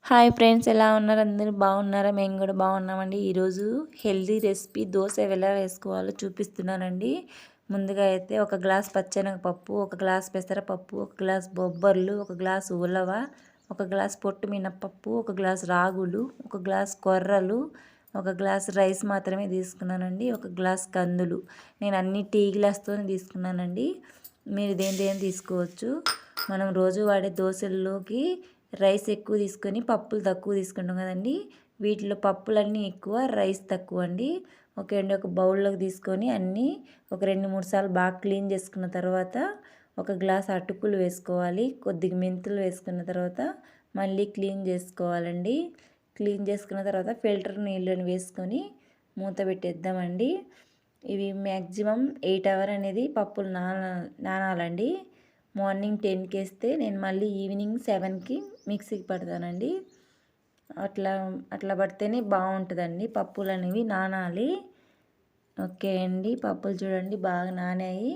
Hi friends, ఎలా ఉన్నారు? అందరూ బాగున్నారా? మేము కూడా బాగున్నామండి. ఈరోజు హెల్దీ రెసిపీ దోశ ఎలా వేసుకోవాలో చూపిస్తున్నానండి. ముందుగా అయితే ఒక గ్లాస్ పచ్చెనగపప్పు, ఒక గ్లాస్ పెసరపప్పు, ఒక గ్లాస్ బొబ్బర్లు, ఒక గ్లాస్ ఉలవ, ఒక గ్లాస్ పొట్టు మినప్పప్పు, ఒక గ్లాస్ రాగులు, ఒక గ్లాస్ కొర్రలు, ఒక గ్లాస్ రైస్ మాత్రమే తీసుకున్నానండి. ఒక గ్లాస్ కందులు. నేను అన్ని టీ గ్లాస్తోనే తీసుకున్నానండి. మీరు దేని తీసుకోవచ్చు. మనం రోజు వాడే దోశల్లోకి రైస్ ఎక్కువ తీసుకొని పప్పులు తక్కువ తీసుకుంటాం కదండి. వీటిలో పప్పులన్నీ ఎక్కువ, రైస్ తక్కువ అండి. ఒక బౌల్లోకి తీసుకొని అన్నీ ఒక 2-3 సార్లు బాగా క్లీన్ చేసుకున్న తర్వాత ఒక గ్లాస్ అటుకులు వేసుకోవాలి. కొద్దిగా మెంతులు వేసుకున్న తర్వాత మళ్ళీ క్లీన్ చేసుకోవాలండి. క్లీన్ చేసుకున్న తర్వాత ఫిల్టర్ నీళ్ళని వేసుకొని మూత పెట్టేద్దామండి. ఇవి మ్యాక్సిమం 8 అవర్ అనేది పప్పులు నానాలండి. మార్నింగ్ 10కి వేస్తే నేను మళ్ళీ ఈవినింగ్ 7కి మిక్సీకి పడతానండి. అట్లా పడితేనే బాగుంటుందండి. పప్పులు అనేవి నానాలి. ఓకే అండి, పప్పులు చూడండి బాగా నానాయి.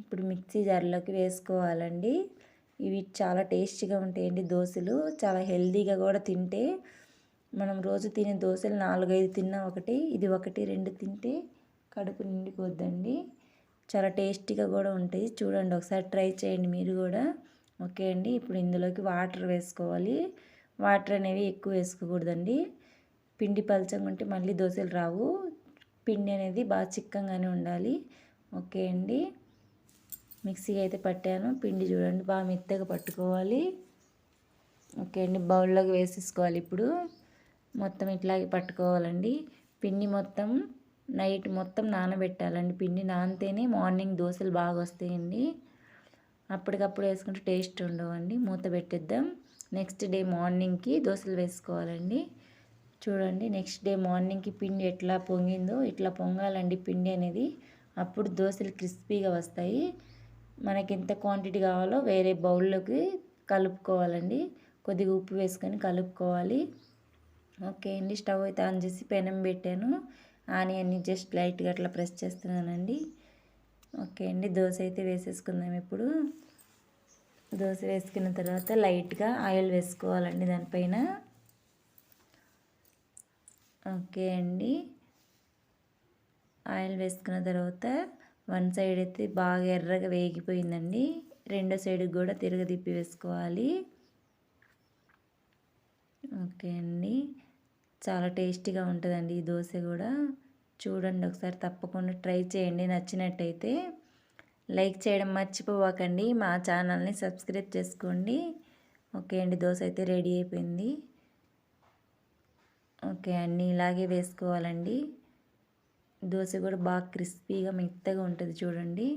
ఇప్పుడు మిక్సీ జార్లోకి వేసుకోవాలండి. ఇవి చాలా టేస్టీగా ఉంటాయండి దోశలు. చాలా హెల్తీగా కూడా తింటే. మనం రోజు తినే దోశలు 4-5 తిన్నా ఒకటి, ఇది 1-2 తింటే కడుపు నిండిపోద్దండి. చాలా టేస్టీగా కూడా ఉంటాయి. చూడండి, ఒకసారి ట్రై చేయండి మీరు కూడా. ఓకే అండి, ఇప్పుడు ఇందులోకి వాటర్ వేసుకోవాలి. వాటర్ అనేవి ఎక్కువ వేసుకోకూడదండి. పిండి పలచంగా ఉంటే మళ్ళీ దోశలు రావు. పిండి అనేది బాగా చిక్కగానే ఉండాలి. ఓకే అండి, మిక్సీకి అయితే పట్టాను. పిండి చూడండి బాగా మెత్తగా పట్టుకోవాలి. ఓకే అండి, బౌల్లోకి వేసేసుకోవాలి. ఇప్పుడు మొత్తం ఇట్లాగే పట్టుకోవాలండి. పిండి మొత్తం నైట్ మొత్తం నానబెట్టాలండి. పిండి నానితేనే మార్నింగ్ దోశలు బాగా వస్తాయండి. అప్పటికప్పుడు వేసుకుంటే టేస్ట్ ఉండవండి. మూత పెట్టేద్దాం. నెక్స్ట్ డే మార్నింగ్కి దోశలు వేసుకోవాలండి. చూడండి, నెక్స్ట్ డే మార్నింగ్కి పిండి ఎట్లా పొంగిందో ఇట్లా పొంగాలండి పిండి అనేది. అప్పుడు దోశలు క్రిస్పీగా వస్తాయి. మనకి ఎంత క్వాంటిటీ కావాలో వేరే బౌల్లోకి కలుపుకోవాలండి. కొద్దిగా ఉప్పు వేసుకొని కలుపుకోవాలి. ఓకే అండి, స్టవ్ అయితే ఆన్ చేసి పెనం పెట్టాను. ఆనియన్ని జస్ట్ లైట్గా అట్లా ప్రెస్ చేస్తున్నానండి. ఓకే అండి, దోశ అయితే వేసేసుకుందాం. ఇప్పుడు దోశ వేసుకున్న తర్వాత లైట్గా ఆయిల్ వేసుకోవాలండి దానిపైన. ఓకే అండి, ఆయిల్ వేసుకున్న తర్వాత వన్ సైడ్ అయితే బాగా ఎర్రగా వేగిపోయిందండి. రెండో సైడ్కి కూడా తిరగదిప్పి వేసుకోవాలి. ఓకే అండి, చాలా టేస్టీగా ఉంటుందండి ఈ దోశ కూడా. చూడండి, ఒకసారి తప్పకుండా ట్రై చేయండి. నచ్చినట్టయితే లైక్ చేయడం మర్చిపోవకండి. మా ఛానల్ని సబ్స్క్రైబ్ చేసుకోండి. ఓకే అండి, దోశ అయితే రెడీ అయిపోయింది. ఓకే, అన్నీ ఇలాగే వేసుకోవాలండి. దోశ కూడా బాగా క్రిస్పీగా మెత్తగా ఉంటుంది చూడండి.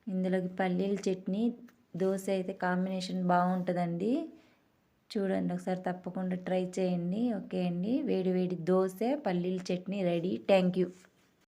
ఇందులోకి పల్లీల చట్నీ దోశ అయితే కాంబినేషన్ బాగుంటుందండి. చూడండి, ఒకసారి తప్పకుండా ట్రై చేయండి. ఓకే అండి, వేడి వేడి దోశ పల్లీల చట్నీ రెడీ. Thank you.